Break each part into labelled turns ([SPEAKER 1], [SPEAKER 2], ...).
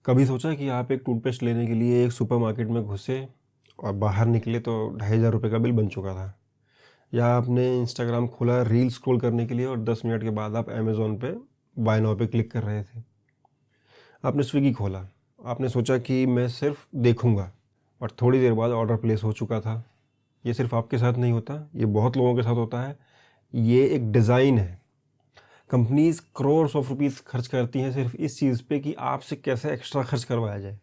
[SPEAKER 1] कभी सोचा कि आप एक टूथपेस्ट लेने के लिए एक सुपरमार्केट में घुसे और बाहर निकले तो 2,500 रुपये का बिल बन चुका था। या आपने इंस्टाग्राम खोला रील स्क्रॉल करने के लिए और 10 मिनट के बाद आप अमेज़ॉन पे बाय नाउ पे क्लिक कर रहे थे। आपने स्विगी खोला, आपने सोचा कि मैं सिर्फ देखूंगा और थोड़ी देर बाद ऑर्डर प्लेस हो चुका था। ये सिर्फ आपके साथ नहीं होता, ये बहुत लोगों के साथ होता है। ये एक डिज़ाइन है। कंपनीज करोर्स ऑफ रुपीस खर्च करती हैं सिर्फ इस चीज़ पे कि आपसे कैसे एक्स्ट्रा खर्च करवाया जाए।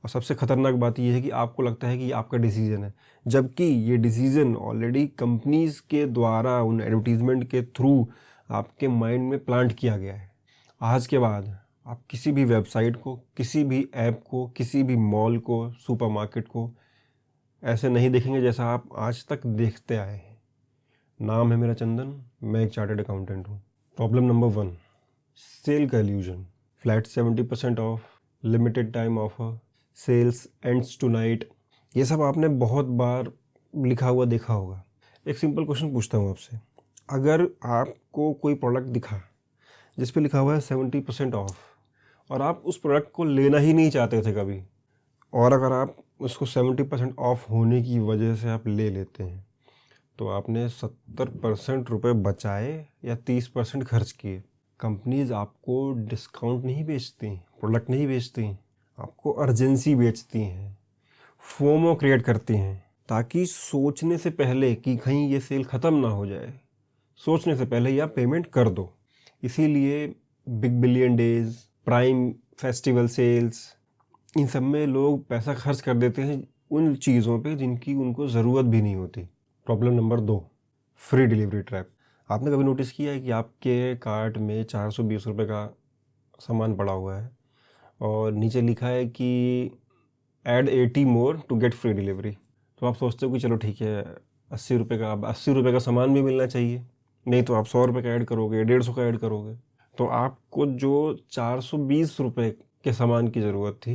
[SPEAKER 1] और सबसे ख़तरनाक बात यह है कि आपको लगता है कि ये आपका डिसीजन है, जबकि ये डिसीजन ऑलरेडी कंपनीज के द्वारा उन एडवर्टीजमेंट के थ्रू आपके माइंड में प्लांट किया गया है। आज के बाद आप किसी भी वेबसाइट को, किसी भी ऐप को, किसी भी मॉल को, सुपरमार्केट को ऐसे नहीं देखेंगे जैसा आप आज तक देखते आए हैं। नाम है मेरा चंदन, मैं एक चार्टर्ड अकाउंटेंट हूँ। प्रॉब्लम नंबर 1, सेल का illusion. Flat 70% off, limited time offer, sales ends tonight, ये सब आपने बहुत बार लिखा हुआ देखा होगा। एक सिंपल क्वेश्चन पूछता हूँ आपसे, अगर आपको कोई प्रोडक्ट दिखा जिस पे लिखा हुआ है 70% ऑफ और आप उस प्रोडक्ट को लेना ही नहीं चाहते थे कभी, और अगर आप उसको 70% ऑफ होने की वजह से आप ले लेते हैं, तो आपने 70% रुपये बचाए या 30% खर्च किए। कंपनीज आपको डिस्काउंट नहीं बेचती, प्रोडक्ट नहीं बेचती, आपको अर्जेंसी बेचती हैं, फोमो क्रिएट करती हैं, ताकि सोचने से पहले कि कहीं ये सेल ख़त्म ना हो जाए, सोचने से पहले ही आप पेमेंट कर दो। इसीलिए big billion days, prime festival sales, इन सब में लोग पैसा खर्च कर देते हैं उन चीज़ों पे जिनकी उनको ज़रूरत भी नहीं होती। Problem number 2, free delivery trap. आपने कभी नोटिस किया है कि आपके कार्ट में 420 रुपये का सामान पड़ा हुआ है और नीचे लिखा है कि add 80 more to get free delivery. तो आप सोचते हो कि चलो ठीक है, 80 रुपये का, अब 80 रुपये का सामान भी मिलना चाहिए, नहीं तो आप 100 रुपये का ऐड करोगे, 150 का ऐड करोगे। तो आपको जो 420 रुपये के सामान की ज़रूरत थी,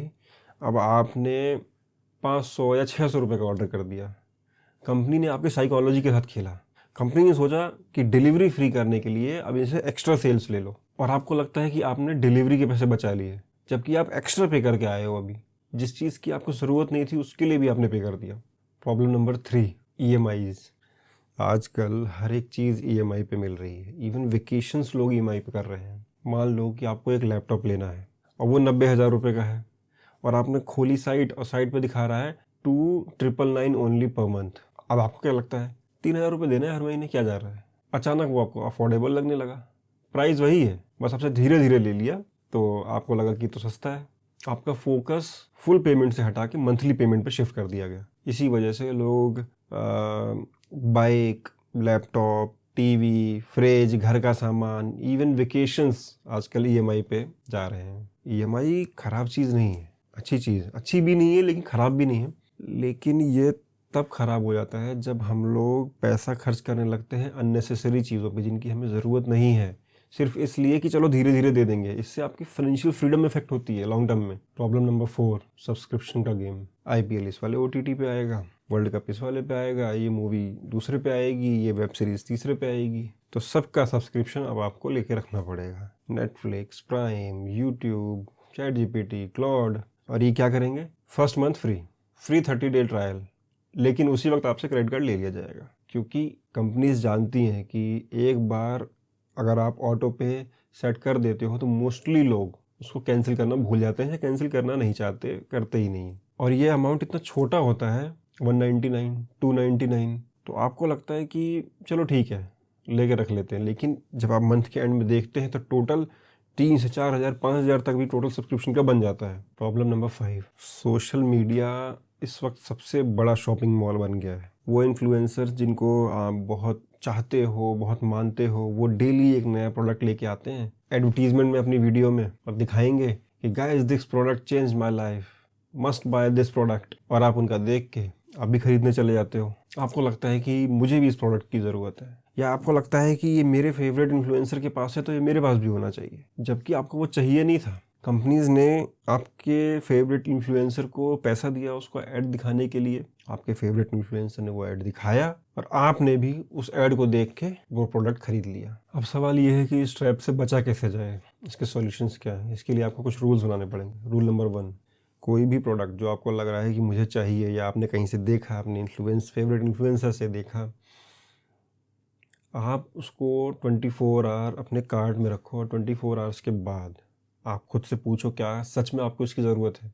[SPEAKER 1] अब आपने 500 या 600 रुपये का ऑर्डर कर दिया। कंपनी ने आपकी साइकोलॉजी के साथ खेला। कंपनी ने सोचा कि डिलीवरी फ्री करने के लिए अब इसे एक्स्ट्रा सेल्स ले लो, और आपको लगता है कि आपने डिलीवरी के पैसे बचा लिए, जबकि आप एक्स्ट्रा पे करके आए हो। अभी जिस चीज़ की आपको ज़रूरत नहीं थी उसके लिए भी आपने पे कर दिया। Problem number 3, EMIs। आजकल हर एक चीज़ EMI पे मिल रही है, इवन वेकेशंस लोग EMI पे कर रहे हैं। मान लो कि आपको एक लैपटॉप लेना है और वो 90,000 रुपये का है, और आपने खोली साइट और साइट पे दिखा रहा है 2,999 ओनली पर मंथ। अब आपको क्या लगता है, 3,000 रुपये देना है हर महीने, क्या जा रहा है? अचानक वो आपको अफोर्डेबल लगने लगा। प्राइस वही है, बस आपसे धीरे धीरे ले लिया तो आपको लगा कि तो सस्ता है। आपका फोकस फुल पेमेंट से हटा के मंथली पेमेंट पे शिफ्ट कर दिया गया। इसी वजह से लोग बाइक, लैपटॉप, टीवी, फ्रिज, घर का सामान, इवन वेकेशंस आजकल EMI पे जा रहे हैं। EMI ख़राब चीज़ नहीं है, अच्छी चीज़, अच्छी भी नहीं है लेकिन ख़राब भी नहीं है। लेकिन ये तब ख़राब हो जाता है जब हम लोग पैसा खर्च करने लगते हैं अननेसेसरी चीज़ों पे जिनकी हमें ज़रूरत नहीं है, सिर्फ इसलिए कि चलो धीरे धीरे दे देंगे। इससे आपकी फाइनेंशियल फ्रीडम इफेक्ट होती है लॉन्ग टर्म में। प्रॉब्लम नंबर 4, सब्सक्रिप्शन का गेम। IPL इस वाले OTT पे आएगा, वर्ल्ड कप इस वाले पे आएगा, ये मूवी दूसरे पे आएगी, ये वेब सीरीज़ तीसरे पे आएगी, तो सबका सब्सक्रिप्शन अब आपको लेके रखना पड़ेगा। Netflix, prime, YouTube, ChatGPT, Claude. और ये क्या करेंगे, first month free 30 day trial, लेकिन उसी वक्त आपसे क्रेडिट कार्ड ले लिया जाएगा, क्योंकि कंपनीज जानती हैं कि एक बार अगर आप ऑटो पे सेट कर देते हो तो मोस्टली लोग उसको कैंसिल करना भूल जाते हैं या कैंसिल करना नहीं चाहते, करते ही नहीं। और ये अमाउंट इतना छोटा होता है, 199, 299, तो आपको लगता है कि चलो ठीक है लेके रख लेते हैं, लेकिन जब आप मंथ के एंड में देखते हैं तो टोटल 3 से 4,000, 5,000 तक भी टोटल सब्सक्रिप्शन का बन जाता है। प्रॉब्लम नंबर 5, सोशल मीडिया इस वक्त सबसे बड़ा शॉपिंग मॉल बन गया है। वो इन्फ्लुएंसर जिनको आप बहुत चाहते हो, बहुत मानते हो, वो डेली एक नया प्रोडक्ट लेके आते हैं एडवर्टीजमेंट में अपनी वीडियो में, और दिखाएंगे कि guys this product change my life, must by this product, और आप उनका देख के आप भी खरीदने चले जाते हो। आपको लगता है कि मुझे भी इस प्रोडक्ट की ज़रूरत है, या आपको लगता है कि ये मेरे फेवरेट इन्फ्लुएंसर के पास है तो ये मेरे पास भी होना चाहिए, जबकि आपको वो चाहिए नहीं था। कंपनीज़ ने आपके फेवरेट इन्फ्लुएंसर को पैसा दिया उसको ऐड दिखाने के लिए, आपके फेवरेट इन्फ्लुएंसर ने वो ऐड दिखाया और आपने भी उस ऐड को देख के वो प्रोडक्ट खरीद लिया। अब सवाल ये है कि इस ट्रैप से बचा कैसे जाए, इसके सॉल्यूशंस क्या हैं? इसके लिए आपको कुछ रूल्स बनाने पड़ेंगे। रूल नंबर 1, कोई भी प्रोडक्ट जो आपको लग रहा है कि मुझे चाहिए या आपने कहीं से देखा, अपने फेवरेट इन्फ्लुएंसर से देखा, आप उसको 24 आवर अपने कार्ट में रखो और 24 आवर्स के बाद आप खुद से पूछो क्या सच में आपको इसकी ज़रूरत है।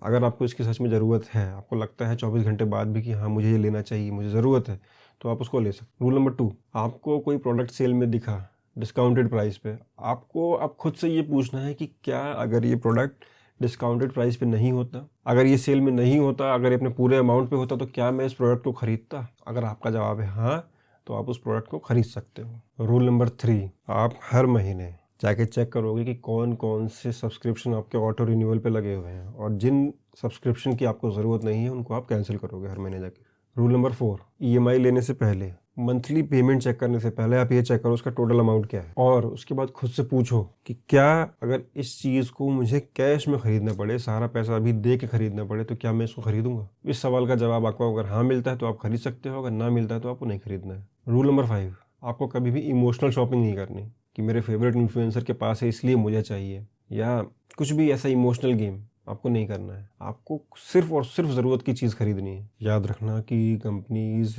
[SPEAKER 1] अगर आपको इसकी सच में ज़रूरत है, आपको लगता है 24 घंटे बाद भी कि हाँ मुझे ये लेना चाहिए, मुझे ज़रूरत है, तो आप उसको ले सकते। रूल नंबर 2, आपको कोई प्रोडक्ट सेल में दिखा डिस्काउंटेड प्राइस पे, आपको अब खुद से ये पूछना है कि क्या अगर ये प्रोडक्ट डिस्काउंटेड प्राइस पे नहीं होता, अगर ये सेल में नहीं होता, अगर ये अपने पूरे अमाउंट पे होता, तो क्या मैं इस प्रोडक्ट को ख़रीदता? अगर आपका जवाब है हाँ, तो आप उस प्रोडक्ट को ख़रीद सकते हो। रूल नंबर 3, आप हर महीने जाके चेक करोगे कि कौन कौन से सब्सक्रिप्शन आपके ऑटो रिन्यूअल पे लगे हुए हैं और जिन सब्सक्रिप्शन की आपको ज़रूरत नहीं है उनको आप कैंसिल करोगे हर महीने जाके। रूल नंबर 4, ईएमआई लेने से पहले, मंथली पेमेंट चेक करने से पहले आप ये चेक करो उसका टोटल अमाउंट क्या है, और उसके बाद खुद से पूछो कि क्या अगर इस चीज़ को मुझे कैश में ख़रीदना पड़े, सारा पैसा अभी दे के ख़रीदना पड़े, तो क्या मैं इसको ख़रीदूंगा? इस सवाल का जवाब आपको अगर हाँ मिलता है तो आप खरीद सकते हो, अगर ना मिलता है तो आपको नहीं खरीदना है। रूल नंबर 5, आपको कभी भी इमोशनल शॉपिंग नहीं करनी कि मेरे फेवरेट इन्फ्लुएंसर के पास है इसलिए मुझे चाहिए, या कुछ भी ऐसा इमोशनल गेम आपको नहीं करना है। आपको सिर्फ और सिर्फ ज़रूरत की चीज़ खरीदनी है। याद रखना कि कंपनीज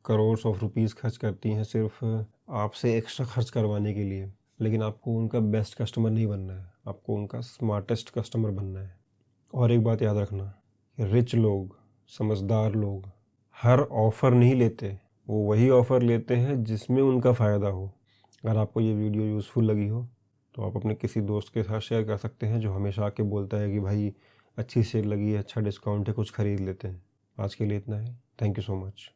[SPEAKER 1] करोर्स ऑफ रुपीज़ खर्च करती हैं सिर्फ आपसे एक्स्ट्रा खर्च करवाने के लिए, लेकिन आपको उनका बेस्ट कस्टमर नहीं बनना है, आपको उनका स्मार्टेस्ट कस्टमर बनना है। और एक बात याद रखना कि रिच लोग, समझदार लोग हर ऑफ़र नहीं लेते, वो वही ऑफ़र लेते हैं जिसमें उनका फ़ायदा हो। अगर आपको ये वीडियो यूज़फुल लगी हो तो आप अपने किसी दोस्त के साथ शेयर कर सकते हैं जो हमेशा आके बोलता है कि भाई अच्छी सेल लगी है, अच्छा डिस्काउंट है, कुछ ख़रीद लेते हैं। आज के लिए इतना ही। Thank you so much.